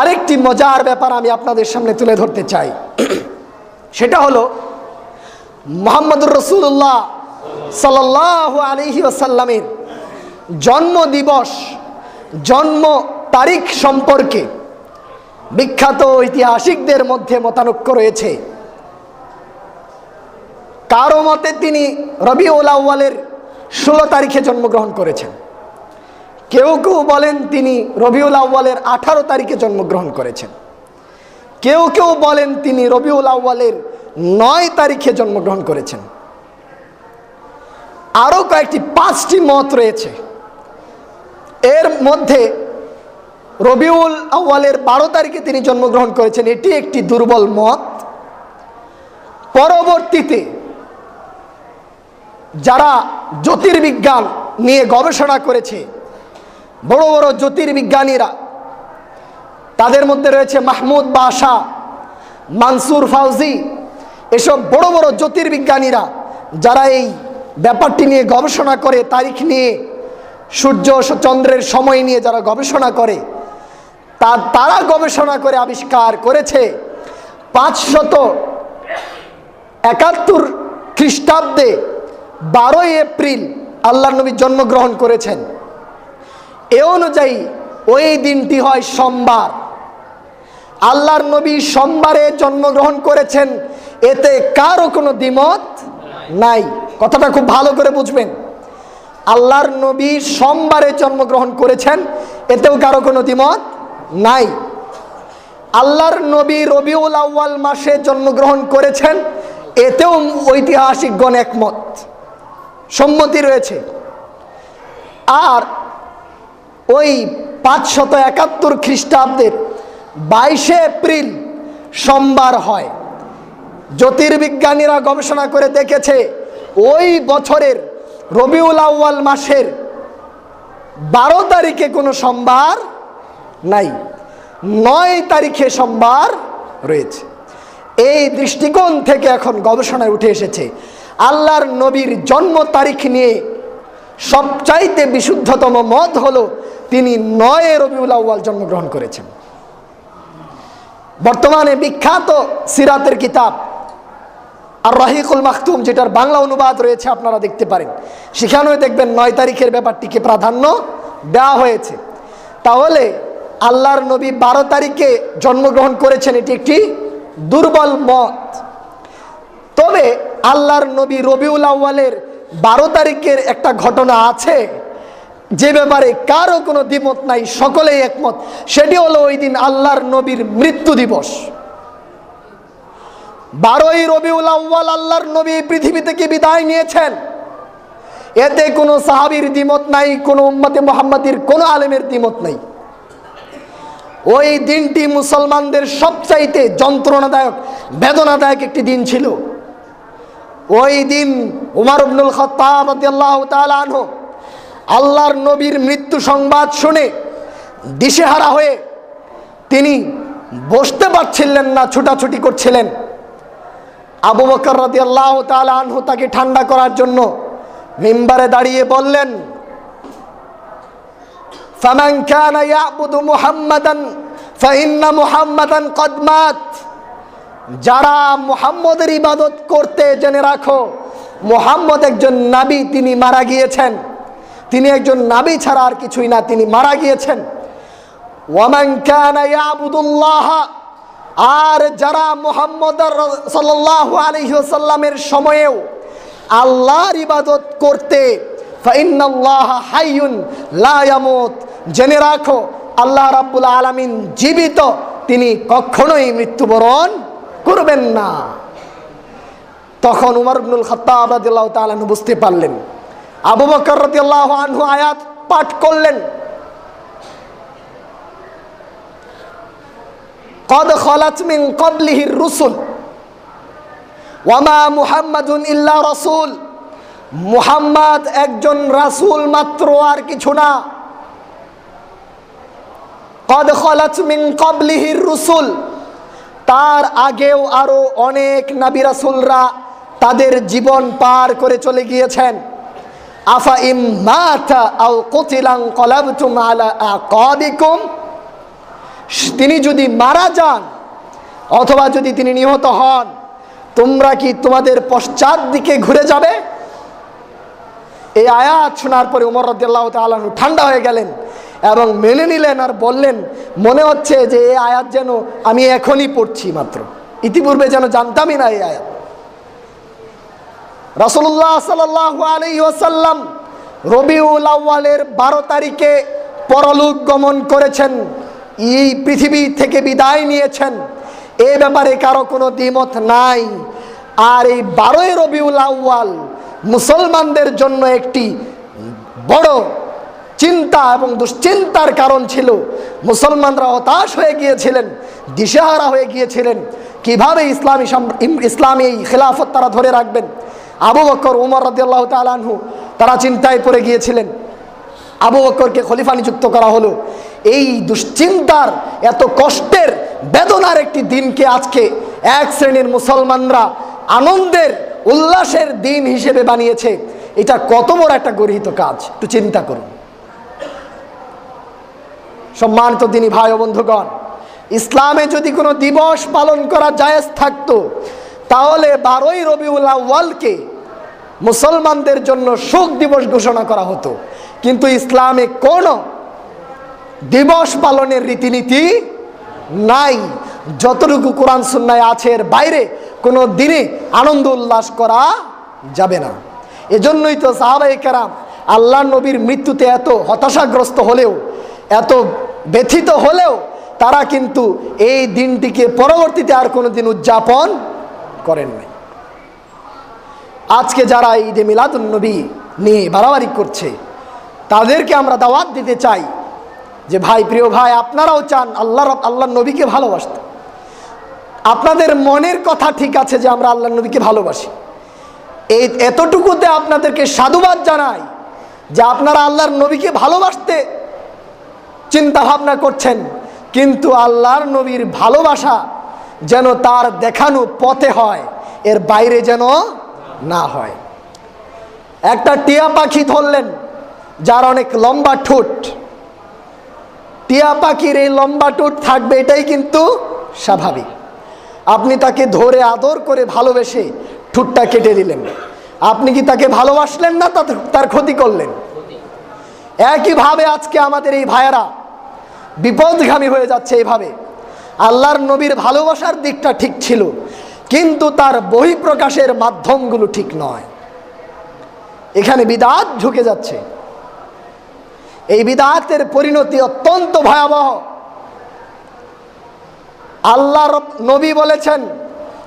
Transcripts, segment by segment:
আরেকটি মজার ব্যাপার আমি আপনাদের সামনে তুলে ধরতে চাই। সেটা হলো মুহাম্মদুর রাসূলুল্লাহ সাল্লাল্লাহু আলাইহি ওয়াসাল্লামের জন্ম দিবস, জন্ম তারিখ সম্পর্কে বিখ্যাত ঐতিহাসিকদের মধ্যে মতানৈক্য রয়েছে। কারো মতে তিনি রবিউল আউয়ালের 16 তারিখে জন্মগ্রহণ করেছেন, কেউ কেউ বলেন তিনি রবিউল আউয়ালের 18 তারিখে জন্মগ্রহণ করেছেন, কেউ কেউ বলেন তিনি রবিউল আউয়ালের 9 তারিখে জন্মগ্রহণ করেছেন। আরও কয়েকটি 5টি মত রয়েছে। এর মধ্যে রবিউল আউয়ালের 12 তারিখে তিনি জন্মগ্রহণ করেছেন, এটি একটি দুর্বল মত। পরবর্তীতে যারা জ্যোতির্বিজ্ঞান নিয়ে গবেষণা করেছে, বড় বড় জ্যোতির্বিজ্ঞানীরা, তাদের মধ্যে রয়েছে মাহমুদ বাশা, মানসুর ফাউজি, এসব বড় বড় জ্যোতির্বিজ্ঞানীরা যারা এই ব্যাপারটি নিয়ে গবেষণা করে, তারিখ নিয়ে, সূর্য চন্দ্রের সময় নিয়ে যারা গবেষণা করে, তারা গবেষণা করে আবিষ্কার করেছে 571 খ্রিস্টাব্দে 12 এপ্রিল আল্লাহর নবী জন্মগ্রহণ করেছেন। এ অনুযায়ী ওই দিনটি হয় সোমবার। আল্লাহর নবী সোমবারে জন্মগ্রহণ করেছেন, এতে কারো কোনো দ্বিমত নাই। কথাটা খুব ভালো করে বুঝবেন। আল্লাহর নবী সোমবারে জন্মগ্রহণ করেছেন, এতেও কারো কোনো দ্বিমত নাই। আল্লাহর নবী রবিউল আউয়াল মাসে জন্মগ্রহণ করেছেন, এতেও ঐতিহাসিকগণ একমত, সম্মতি রয়েছে। আর ওই 571 খ্রিস্টাব্দের 22 এপ্রিল সোমবার হয়। জ্যোতির্বিজ্ঞানীরা গবেষণা করে দেখেছে ওই বছরের রবিউল আউয়াল মাসের 12 তারিখে কোনো সোমবার নাই, 9 তারিখে সোমবার রয়েছে। এই দৃষ্টিকোণ থেকে এখন গবেষণায় উঠে এসেছে আল্লাহর নবীর জন্ম তারিখ নিয়ে সবচাইতে বিশুদ্ধতম মত হলো তিনি 9 রবিউল আউয়াল জন্মগ্রহণ করেছেন। বর্তমানে বিখ্যাত সিরাতের কিতাব আর রহিকুল মাখতুম, যেটার বাংলা অনুবাদ রয়েছে, আপনারা দেখতে পারেন, সেখানেও দেখবেন 9 তারিখের ব্যাপারটিকে প্রাধান্য দেওয়া হয়েছে। তাহলে আল্লাহর নবী 12 তারিখে জন্মগ্রহণ করেছেন, এটি একটি দুর্বল মত। তবে আল্লাহর নবী রবিউল আউয়ালের 12 তারিখের একটা ঘটনা আছে যে ব্যাপারে কারো কোনো দ্বিমত নাই, সকলেই একমত। সেটি হলো ওই দিন আল্লাহর নবীর মৃত্যু দিবস। 12ই রবিউল আউয়াল আল্লাহর নবী পৃথিবী থেকে বিদায় নিয়েছেন, এতে কোনো সাহাবীর দ্বিমত নাই, কোনো উম্মতে মুহাম্মাদির কোনো আলেমের দ্বিমত নাই। ওই দিনটি মুসলমানদের সবচাইতে যন্ত্রণাদায়ক, বেদনাদায়ক একটি দিন ছিল। ওই দিন উমর ইবনুল খাত্তাব রাদিয়াল্লাহু তাআলা আনহু আল্লাহর নবীর মৃত্যু সংবাদ শুনে দিশেহারা হয়ে তিনি বসতে পারছিলেন না, ছুটাছুটি করছিলেন। আবু বকর রাদিয়াল্লাহু তাআলা আনহু তাকে ঠান্ডা করার জন্য মিম্বারে দাঁড়িয়ে বললেন, ফামান কানা ইয়াবুদু মুহাম্মাদান ফাইন্না মুহাম্মাদান কদ মাত। যারা মুহাম্মদের ইবাদত করতে, জেনে রাখো মুহাম্মদ একজন নবী, তিনি মারা গিয়েছেন। তিনি একজন নবী ছাড়া আর কিছুই না, তিনি মারা গিয়েছেন। ওয়ামান কানা ইয়াবুদুল্লাহ, আর যারা মুহাম্মদ সাল্লাল্লাহু আলাইহি ওয়াসাল্লামের সময়েও আল্লাহর ইবাদত করতে, ফাইন্নাল্লাহা হাইয়ুন লা ইয়ামুত, জেনে রাখো আল্লাহ রাব্বুল আলামিন জীবিত, তিনি কখনোই মৃত্যুবরণ করবেন না। তখন উমর ইবনুল খাত্তাব রাদিয়াল্লাহু তাআলা বুঝতে পারলেন। আবু বকর রাদিয়াল্লাহু আনহু আয়াত পাঠ করলেন, কদ খালাত মিন ক্বাবলিহির রুসুল ওয়া মা মুহাম্মাদুন ইল্লা রাসূল। মুহাম্মদ একজন রাসূল মাত্র, আর কিছু না। কদ খালাত মিন ক্বাবলিহির রুসুল, তার আগেও আরো অনেক নবী রাসূলরা তাদের জীবন পার করে চলে গিয়েছেন। আফা ইম মাতা আও কুতিলা ক্বালাবতুম আলা আকাবিকুম, তিনি যদি মারা যান অথবা যদি তিনি নিহত হন, তোমরা কি তোমাদের পশ্চাৎ দিকে ঘুরে যাবে? এই আয়াত শোনার পরে উমর রাদিয়াল্লাহু তাআলা আনহু ঠান্ডা হয়ে গেলেন এবং মেনে নিলেন আর বললেন, মনে হচ্ছে যে এই আয়াত যেন আমি এখনই পড়ছি মাত্র, ইতিপূর্বে যেন জানতামই না এই আয়াত। রাসূলুল্লাহ সাল্লাল্লাহু আলাইহি ওয়াসাল্লাম রবিউল আউয়ালের 12 তারিখে পরলোক গমন করেছেন, এই পৃথিবী থেকে বিদায় নিয়েছেন। এই ব্যাপারে কারো কোনো দ্বিমত নাই। আর এই 12 রবিউল আউয়াল মুসলমানদের জন্য একটি বড় চিন্তা এবং দুশ্চিন্তার কারণ ছিল। মুসলমানরা হতাশ হয়ে গিয়েছিলেন, দিশেহারা হয়ে গিয়েছিলেন, কিভাবে ইসলামী খেলাফত তারা ধরে রাখবেন। আবু বকর, উমর রাদিয়াল্লাহু তাআলা আনহু তারা চিন্তায় পড়ে গিয়েছিলেন। আবু বকরকে খলিফা নিযুক্ত করা হলো। এই দুশ্চিন্তার, এত কষ্টের, বেদনার একটি দিনকে আজকে এক শ্রেণীর মুসলমানরা আনন্দের, উল্লাসের দিন হিসেবে বানিয়েছে। এটা কত বড় একটা গর্হিত কাজ, একটু চিন্তা করুন। সম্মানিত দিনী ভাই ও বন্ধুগণ, ইসলামে যদি কোনো দিবস পালন করা জায়েজ থাকতো, তাহলে 12 রবিউল আউয়ালকে মুসলমানদের জন্য শোক দিবস ঘোষণা করা হতো। কিন্তু ইসলামে কোনো দিবস পালনের রীতিনীতি নাই। যতটুকু কোরআন সুন্নায় আছে এর বাইরে কোনো দিনে আনন্দ উল্লাস করা যাবে না। এজন্যই তো সাহাবায়ে কেরাম আল্লাহর নবীর মৃত্যুতে এত হতাশাগ্রস্ত হলেও, এত ব্যথিত হলেও তারা কিন্তু এই দিনটিকে পরবর্তীতে আর কোনো দিন উদযাপন করেন নাই। আজকে যারা ঈদে মিলাদুন নবী নিয়ে বাড়াবাড়ি করছে, তাদেরকে আমরা দাওয়াত দিতে চাই যে ভাই, প্রিয় ভাই, আপনারাও চান আল্লাহর নবীকে ভালোবাসতে। আপনাদের মনের কথা ঠিক আছে যে আমরা আল্লাহর নবীকে ভালোবাসি, এই এতটুকুতে আপনাদেরকে সাধুবাদ জানাই যে আপনারা আল্লাহর নবীকে ভালোবাসতে চিন্তা ভাবনা করছেন। কিন্তু আল্লাহর নবীর ভালোবাসা যেন তার দেখানো পথে হয়, এর বাইরে যেন না হয়। একটা টিয়া পাখি ধরলেন যার অনেক লম্বা ঠোঁট। টিয়া পাখির এই লম্বা ঠোঁট থাকবে, এটাই কিন্তু স্বাভাবিক। আপনি তাকে ধরে আদর করে ভালোবেসে ঠোঁটটা কেটে দিলেন, আপনি কি তাকে ভালোবাসলেন না তার ক্ষতি করলেন? একইভাবে আজকে আমাদের এই ভাইয়েরা বিপদগামী হয়ে যাচ্ছে। এইভাবে আল্লাহর নবীর ভালোবাসার দিকটা ঠিক ছিল, কিন্তু তার বহিঃপ্রকাশের মাধ্যমগুলো ঠিক নয়। এখানে বিদআত ঢুকে যাচ্ছে। এই বিদআতের পরিণতি অত্যন্ত ভয়াবহ। আল্লাহর নবী বলেছেন,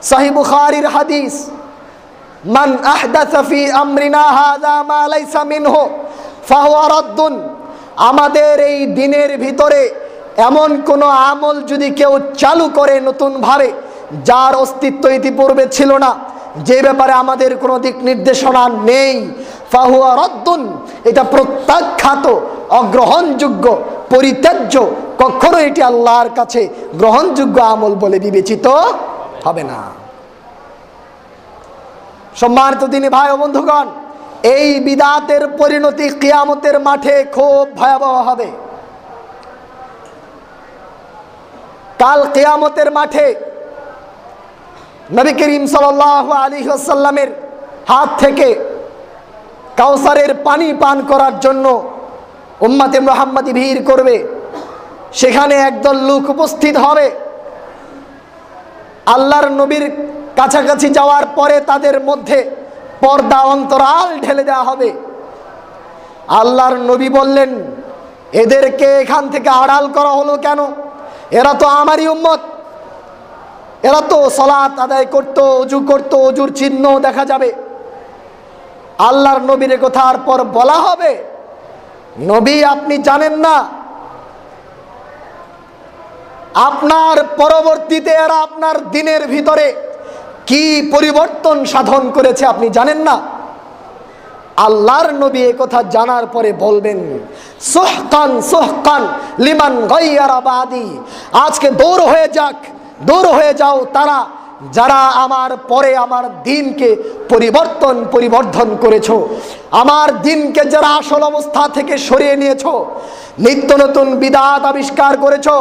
সহিহ বুখারীর হাদিস, মান আহদাসা ফি আমরিনা হাযা মা লাইসা মিনহু ফাহুয়া রাদ্দুন। আমাদের এই দিনের ভিতরে এমন কোনো আমল যদি কেউ চালু করে নতুনভাবে, যার অস্তিত্ব ইতিপূর্বে ছিল না, যে ব্যাপারে আমাদের কোনো দিক নির্দেশনা নেই, ফাহুয়া রাদ্দুন, এটা প্রত্যাখ্যাত, অগ্রহণযোগ্য, পরিত্যাজ্য। কখনো এটি আল্লাহর কাছে গ্রহণযোগ্য আমল বলে বিবেচিত হবে না। সম্মানিত দিনী ভাই ও বন্ধুগণ, এই বিদআতের পরিণতি কিয়ামতের মাঠে খুব ভয়াবহ হবে। কাল কিয়ামতের মাঠে নবী করিম সাল্লাল্লাহু আলাইহি ওয়াসাল্লামের হাত থেকে কাউসারের পানি পান করার জন্য উম্মতে মুহাম্মাদি ভিড় করবে। সেখানে একদল লোক উপস্থিত হবে। আল্লাহর নবীর কাছাকাছি যাওয়ার পরে তাদের মধ্যে পর্দা অন্তরাল ঢেলে দেওয়া হবে। আল্লাহর নবী বললেন, এদেরকে এখান থেকে আড়াল করা হলো কেন? এরা তো আমারই উম্মত, এরা তো সালাত আদায় করতো, ওযু করতো, ওযুর চিহ্ন দেখা যাবে। আল্লাহর নবীর কথার পর বলা হবে, নবী আপনি জানেন না, আপনার পরবর্তীতে এরা আপনার দিনের ভিতরে কি পরিবর্তন সাধন করেছে আপনি জানেন না? আল্লাহর নবী এই কথা জানার পরে বলবেন, সুহকান সুহকান লিমান গায়্যারা বাদি। আজকে দূর হয়ে যাক, দূর হয়ে যাও তারা যারা আমার পরে আমার দিনকে পরিবর্ধন করেছো, আমার দিনকে যারা আসল অবস্থা থেকে সরিয়ে নিয়েছো, নিত্য নতুন বিদআত আবিষ্কার করেছো,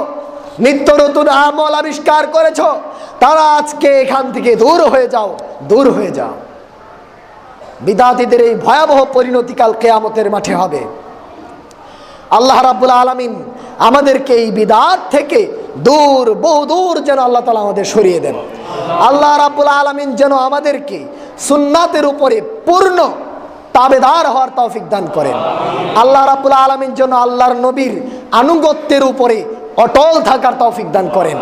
নিত্য নতুন আমল আবিষ্কার করেছো, তারা আজকে এখান থেকে দূর হয়ে যাও, দূর হয়ে যাও। বিদাতীদের এই ভয়াবহ পরিণতিকাল কিয়ামতের মাঠে হবে। আল্লাহ রাব্বুল আলামিন আমাদেরকে এই বিদাত থেকে দূর, বহু দূর যেন আল্লাহ তাআলা আমাদের সরিয়ে দেন। আল্লাহ রাব্বুল আলামিন যেন আমাদেরকে সুন্নাতের উপরে পূর্ণ তাবেদার হওয়ার তৌফিক দান করেন। আল্লাহ রাব্বুল আলামিন যেন আল্লাহর নবীর আনুগত্যের উপরে অটল থাকার তৌফিক দান করেন।